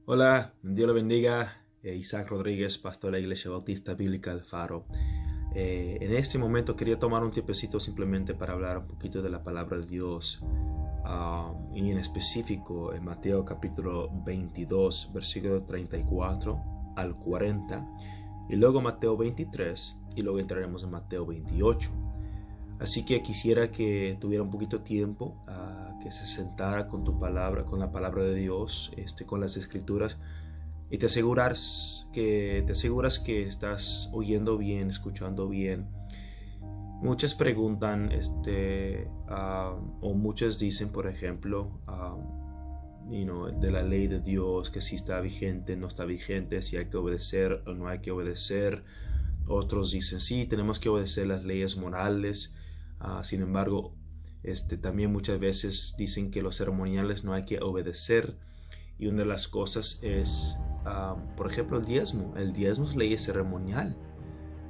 Hola, Dios le bendiga. Isaac Rodríguez, pastor de la Iglesia Bautista Bíblica El Faro. En este momento quería tomar un tiempecito simplemente para hablar un poquito de la palabra de Dios. Y en específico en Mateo capítulo 22, versículo 34 al 40. Y luego Mateo 23 y luego entraremos en Mateo 28. Así que quisiera que tuviera un poquito de tiempo, que se sentara con tu palabra, con la palabra de Dios, con las escrituras, y te aseguras que estás oyendo bien, escuchando bien. Muchas preguntan, o muchos dicen, por ejemplo, de la ley de Dios, que si está vigente, no está vigente, si hay que obedecer o no hay que obedecer. Otros dicen, sí, tenemos que obedecer las leyes morales. Sin embargo, también muchas veces dicen que los ceremoniales no hay que obedecer. Y una de las cosas es, por ejemplo, el diezmo. El diezmo es ley ceremonial.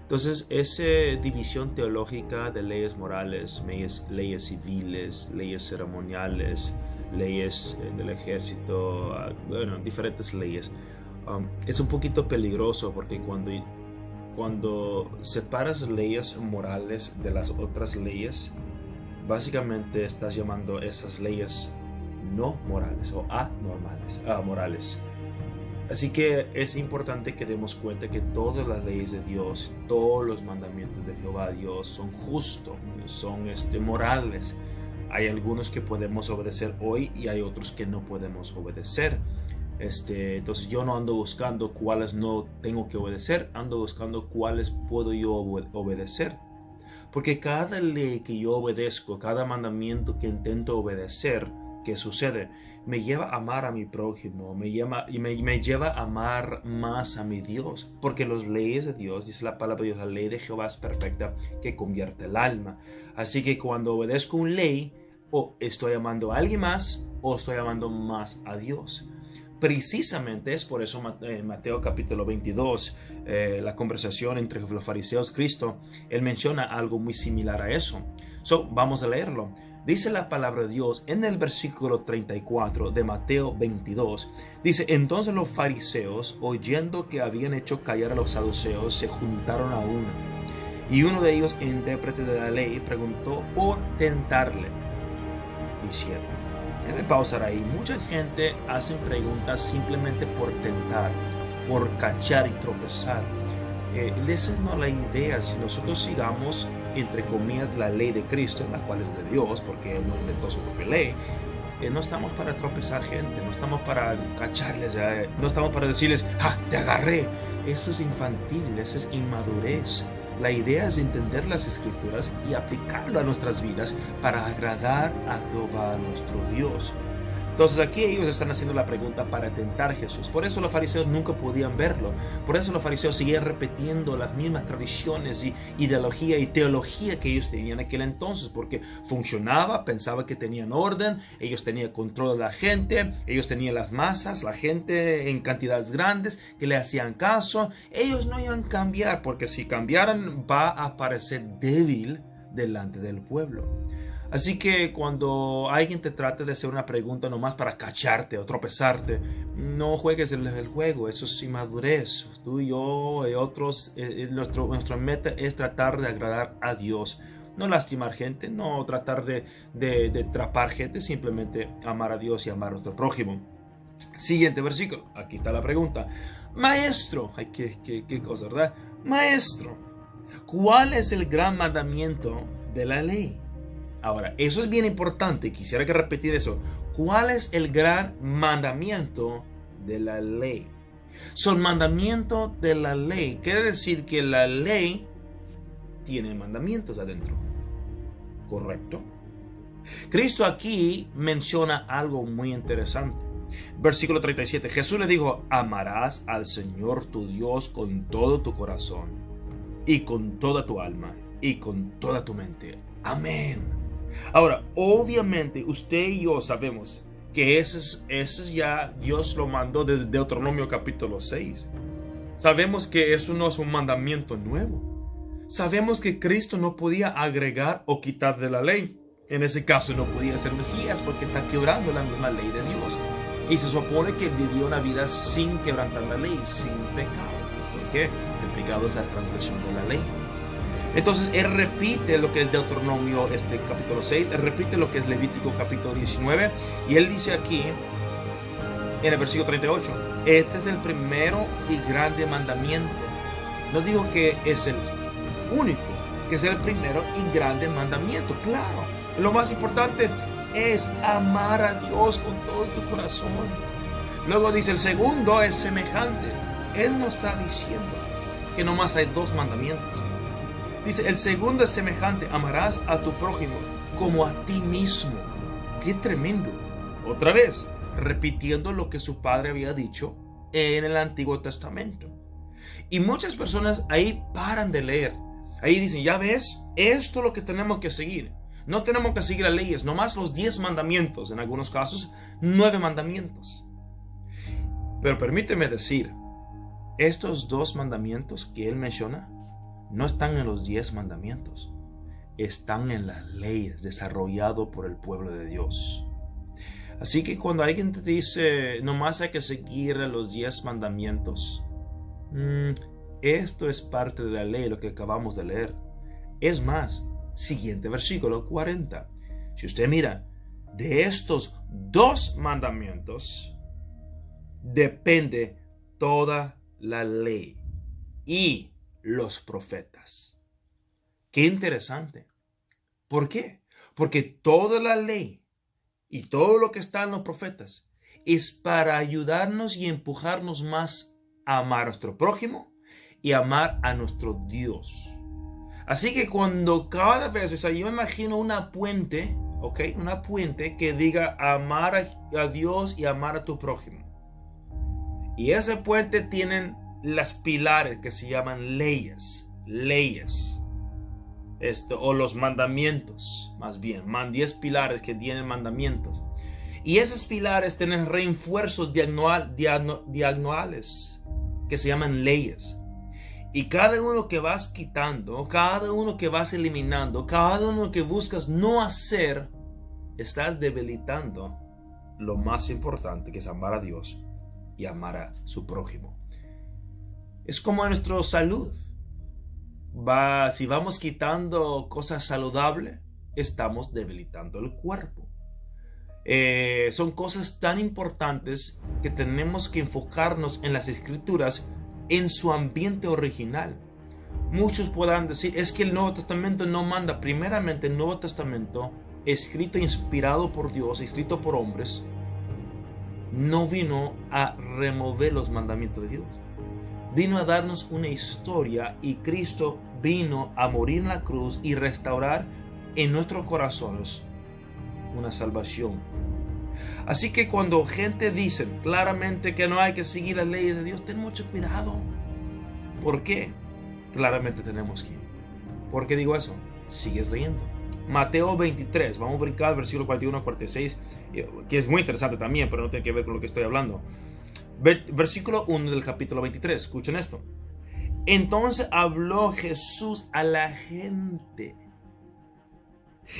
Entonces, esa división teológica de leyes morales, leyes civiles, leyes ceremoniales, leyes del ejército, diferentes leyes, es un poquito peligroso porque cuando separas leyes morales de las otras leyes, básicamente estás llamando esas leyes no morales o morales. Así que es importante que demos cuenta que todas las leyes de Dios, todos los mandamientos de Jehová Dios son justos, son morales. Hay algunos que podemos obedecer hoy y hay otros que no podemos obedecer. Entonces yo no ando buscando cuáles no tengo que obedecer, ando buscando cuáles puedo yo obedecer. Porque cada ley que yo obedezco, cada mandamiento que intento obedecer, ¿qué sucede? Me lleva a amar a mi prójimo, me lleva a amar más a mi Dios. Porque las leyes de Dios, dice la palabra de Dios, la ley de Jehová es perfecta que convierte el alma. Así que cuando obedezco una ley, o estoy amando a alguien más, o estoy amando más a Dios. Precisamente es por eso en Mateo capítulo 22, la conversación entre los fariseos y Cristo, él menciona algo muy similar a eso. Vamos a leerlo. Dice la palabra de Dios en el versículo 34 de Mateo 22. Dice, entonces los fariseos, oyendo que habían hecho callar a los saduceos, se juntaron a una. Y uno de ellos, intérprete de la ley, preguntó por tentarle, diciendo, debe pausar ahí. Mucha gente hace preguntas simplemente por tentar, por cachar y tropezar. Esa no es la idea. Si nosotros sigamos, entre comillas, la ley de Cristo, la cual es de Dios, porque Él no inventó su propia ley, no estamos para tropezar gente, no estamos para cacharles, no estamos para decirles, ¡ah, te agarré! Eso es infantil, eso es inmadurez. La idea es entender las escrituras y aplicarlo a nuestras vidas para agradar a Jehová nuestro Dios. Entonces aquí ellos están haciendo la pregunta para tentar a Jesús. Por eso los fariseos nunca podían verlo. Por eso los fariseos seguían repitiendo las mismas tradiciones y ideología y teología que ellos tenían en aquel entonces. Porque funcionaba, pensaba que tenían orden, ellos tenían control de la gente, ellos tenían las masas, la gente en cantidades grandes que le hacían caso. Ellos no iban a cambiar porque si cambiaran va a parecer débil delante del pueblo. Así que cuando alguien te trate de hacer una pregunta nomás para cacharte o tropezarte, no juegues el juego, eso es inmadurez. Tú y yo y otros, nuestra meta es tratar de agradar a Dios. No lastimar gente, no tratar de atrapar gente, simplemente amar a Dios y amar a nuestro prójimo. Siguiente versículo, aquí está la pregunta. Maestro, ay, qué cosa, ¿verdad? Maestro, ¿cuál es el gran mandamiento de la ley? Ahora, eso es bien importante, quisiera que repetir eso. ¿Cuál es el gran mandamiento de la ley? El mandamiento de la ley quiere decir que la ley tiene mandamientos adentro. ¿Correcto? Cristo aquí menciona algo muy interesante. Versículo 37. Jesús le dijo, amarás al Señor tu Dios con todo tu corazón y con toda tu alma y con toda tu mente. Amén. Ahora, obviamente, usted y yo sabemos que ese es ya Dios lo mandó desde Deuteronomio capítulo 6. Sabemos que eso no es un mandamiento nuevo. Sabemos que Cristo no podía agregar o quitar de la ley. En ese caso no podía ser Mesías porque está quebrando la misma ley de Dios. Y se supone que vivió una vida sin quebrantar la ley, sin pecado. ¿Por qué? El pecado es la transgresión de la ley. Entonces él repite lo que es Deuteronomio capítulo 6, él repite lo que es Levítico capítulo 19, y él dice aquí en el versículo 38, este es el primero y grande mandamiento. No digo que es el único, que es el primero y grande mandamiento. Claro, lo más importante es amar a Dios con todo tu corazón. Luego dice el segundo es semejante. Él no está diciendo que nomás hay dos mandamientos. Dice, el segundo es semejante, amarás a tu prójimo como a ti mismo. ¡Qué tremendo! Otra vez, repitiendo lo que su padre había dicho en el Antiguo Testamento. Y muchas personas ahí paran de leer. Ahí dicen, ya ves, esto es lo que tenemos que seguir. No tenemos que seguir las leyes, nomás los 10 mandamientos, en algunos casos 9 mandamientos. Pero permíteme decir, estos 2 mandamientos que él menciona no están en los 10 mandamientos, están en las leyes desarrolladas por el pueblo de Dios. Así que cuando alguien te dice, nomás hay que seguir los 10 mandamientos, esto es parte de la ley, lo que acabamos de leer. Es más, siguiente versículo 40. Si usted mira, de estos 2 mandamientos depende toda la ley y los profetas. Qué interesante. ¿Por qué? Porque toda la ley y todo lo que está en los profetas es para ayudarnos y empujarnos más a amar a nuestro prójimo y amar a nuestro Dios. Así que cuando cada vez, o sea, yo imagino una puente, ¿ok? Una puente que diga amar a Dios y amar a tu prójimo. Y ese puente tienen las pilares que se llaman leyes. O los mandamientos, más bien. 10 pilares que tienen mandamientos. Y esos pilares tienen refuerzos diagonales que se llaman leyes. Y cada uno que vas quitando, cada uno que vas eliminando, cada uno que buscas no hacer, estás debilitando lo más importante, que es amar a Dios y amar a su prójimo. Es como en nuestra salud. Si vamos quitando cosas saludables, estamos debilitando el cuerpo. Son cosas tan importantes que tenemos que enfocarnos en las escrituras en su ambiente original. Muchos podrán decir, es que el Nuevo Testamento no manda. Primeramente, el Nuevo Testamento, escrito e inspirado por Dios, escrito por hombres, no vino a remover los mandamientos de Dios. Vino a darnos una historia, y Cristo vino a morir en la cruz y restaurar en nuestros corazones una salvación. Así que cuando gente dice claramente que no hay que seguir las leyes de Dios, ten mucho cuidado. ¿Por qué? Claramente tenemos que. ¿Por qué digo eso? Sigues leyendo. Mateo 23, vamos a brincar al versículo 41 a 46, que es muy interesante también, pero no tiene que ver con lo que estoy hablando. Versículo 1 del capítulo 23, escuchen esto. Entonces habló Jesús a la gente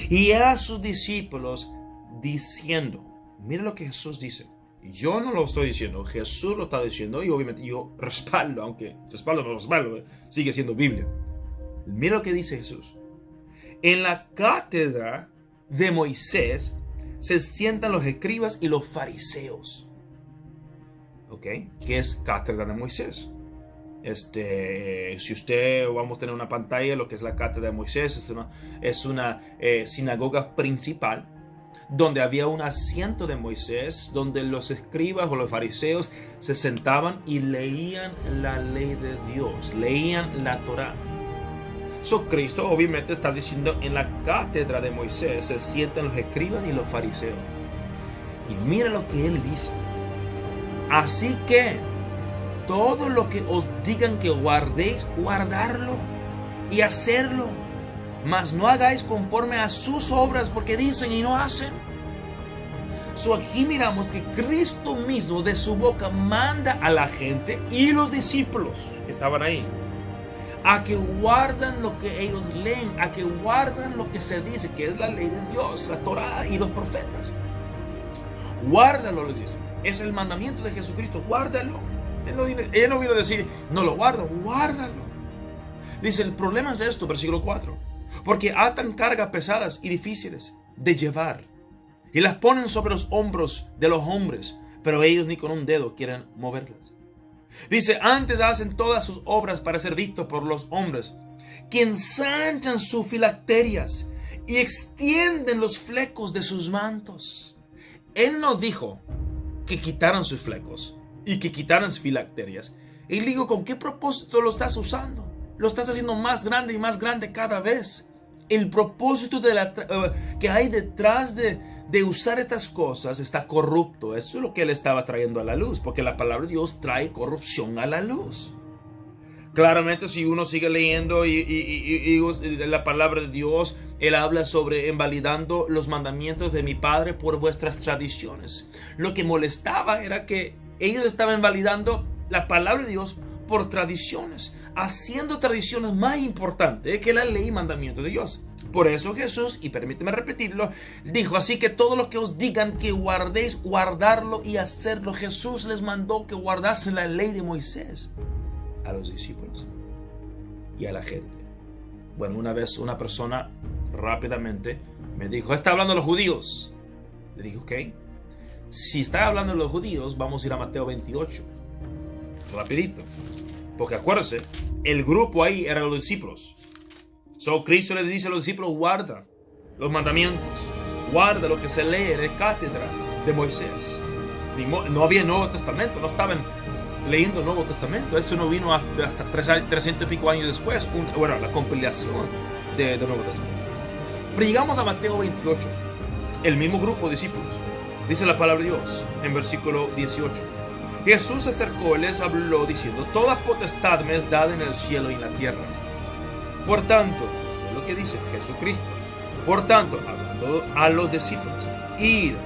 y a sus discípulos diciendo, mira lo que Jesús dice. Yo no lo estoy diciendo, Jesús lo está diciendo, y obviamente yo respaldo, aunque respaldo, sigue siendo Biblia. Mira lo que dice Jesús. En la cátedra de Moisés se sientan los escribas y los fariseos. ¿Ok? ¿Qué es cátedra de Moisés? Si usted, vamos a tener una pantalla, lo que es la cátedra de Moisés, es una sinagoga principal, donde había un asiento de Moisés, donde los escribas o los fariseos se sentaban y leían la ley de Dios, leían la Torá. Cristo obviamente está diciendo, en la cátedra de Moisés se sientan los escribas y los fariseos. Y mira lo que él dice. Así que todo lo que os digan que guardéis, guardarlo y hacerlo. Mas no hagáis conforme a sus obras, porque dicen y no hacen. Aquí miramos que Cristo mismo de su boca manda a la gente y los discípulos que estaban ahí a que guardan lo que ellos leen, a que guardan lo que se dice, que es la ley de Dios, la Torá y los profetas. Guárdalo, les dice. Es el mandamiento de Jesucristo. Guárdalo. Él no vino a decir, no lo guardo, guárdalo. Dice, el problema es esto, versículo 4. Porque atan cargas pesadas y difíciles de llevar y las ponen sobre los hombros de los hombres, pero ellos ni con un dedo quieren moverlas. Dice, antes hacen todas sus obras para ser vistos por los hombres, que ensanchan sus filacterias y extienden los flecos de sus mantos. Él no dijo que quitaran sus flecos y que quitaran sus filacterias. Él dijo, ¿con qué propósito lo estás usando? Lo estás haciendo más grande y más grande cada vez. El propósito que hay detrás de usar estas cosas está corrupto. Eso es lo que él estaba trayendo a la luz, porque la palabra de Dios trae corrupción a la luz. Claramente, si uno sigue leyendo y la palabra de Dios, él habla sobre invalidando los mandamientos de mi Padre por vuestras tradiciones. Lo que molestaba era que ellos estaban invalidando la palabra de Dios por tradiciones, haciendo tradiciones más importantes que la ley y mandamiento de Dios. Por eso Jesús, y permíteme repetirlo, dijo, así que todo lo que os digan que guardéis, guardarlo y hacerlo. Jesús les mandó que guardasen la ley de Moisés a los discípulos y a la gente. Bueno, una vez una persona rápidamente me dijo, está hablando de los judíos. Le dije, ok, si está hablando de los judíos, vamos a ir a Mateo 28. Rapidito. Porque acuérdense, el grupo ahí eran los discípulos. Cristo les dice a los discípulos, guarda los mandamientos, guarda lo que se lee en la cátedra de Moisés. No había Nuevo Testamento, no estaban leyendo el Nuevo Testamento. Eso no vino hasta 300 y pico años después, la compilación del Nuevo Testamento. Pero llegamos a Mateo 28, el mismo grupo de discípulos. Dice la palabra de Dios en versículo 18. Jesús se acercó y les habló diciendo, toda potestad me es dada en el cielo y en la tierra. Por tanto, es lo que dice Jesucristo. Por tanto, hablando a los discípulos, ir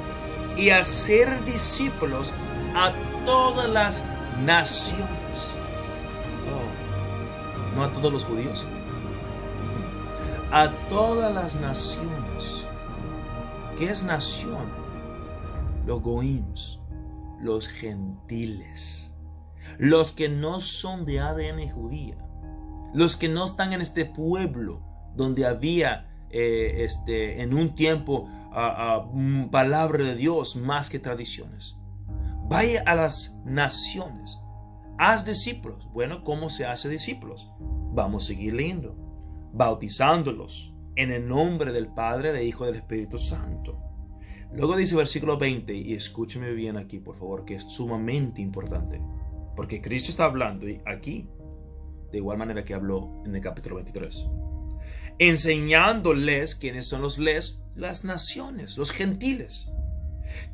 y hacer discípulos a todas las naciones. No a todos los judíos. A todas las naciones. ¿Qué es nación? Los goims, los gentiles, los que no son de ADN judía, los que no están en este pueblo donde había en un tiempo palabra de Dios más que tradiciones. Vaya a las naciones, haz discípulos. Bueno, ¿cómo se hace discípulos? Vamos a seguir leyendo. Bautizándolos en el nombre del Padre, del Hijo y del Espíritu Santo. Luego dice versículo 20, y escúcheme bien aquí, por favor, que es sumamente importante, porque Cristo está hablando aquí de igual manera que habló en el capítulo 23, enseñándoles quiénes son los las naciones, los gentiles,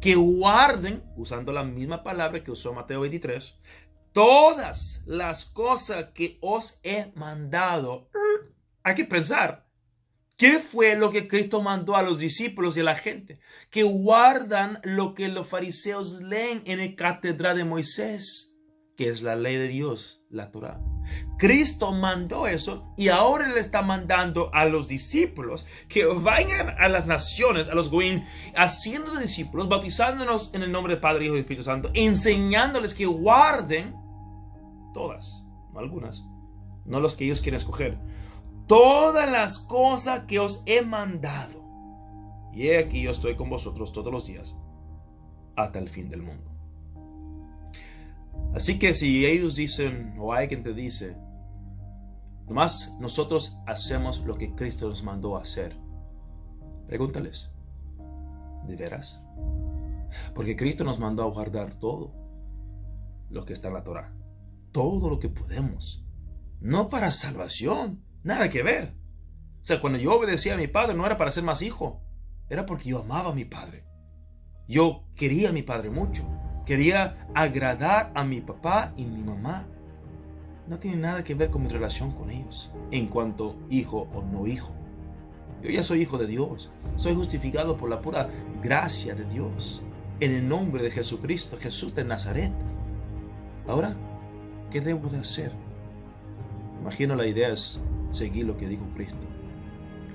que guarden, usando la misma palabra que usó Mateo 23, todas las cosas que os he mandado. Hay que pensar, ¿qué fue lo que Cristo mandó a los discípulos y a la gente? Que guardan lo que los fariseos leen en la cátedra de Moisés, que es la ley de Dios, la Torá. Cristo mandó eso y ahora le está mandando a los discípulos que vayan a las naciones, a los goyim, haciendo de discípulos, bautizándonos en el nombre del Padre, Hijo y Espíritu Santo, enseñándoles que guarden todas, no algunas, no los que ellos quieren escoger, todas las cosas que os he mandado. Y he aquí yo estoy con vosotros todos los días hasta el fin del mundo. Así que si ellos dicen, o hay quien te dice, nomás nosotros hacemos lo que Cristo nos mandó a hacer, pregúntales, ¿de veras? Porque Cristo nos mandó a guardar todo lo que está en la Torá, todo lo que podemos, no para salvación, nada que ver. O sea, cuando yo obedecía a mi padre no era para ser más hijo, era porque yo amaba a mi padre. Yo quería a mi padre mucho. Quería agradar a mi papá y mi mamá. No tiene nada que ver con mi relación con ellos en cuanto hijo o no hijo. Yo ya soy hijo de Dios. Soy justificado por la pura gracia de Dios. En el nombre de Jesucristo, Jesús de Nazaret. Ahora, ¿qué debo de hacer? Imagino la idea es seguir lo que dijo Cristo.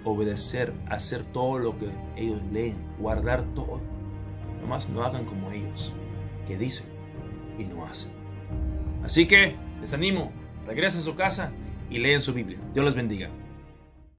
Obedecer, hacer todo lo que ellos leen, guardar todo. Nomás no hagan como ellos. que dicen y no hacen. Así que les animo, regresen a su casa y lean su Biblia. Dios les bendiga.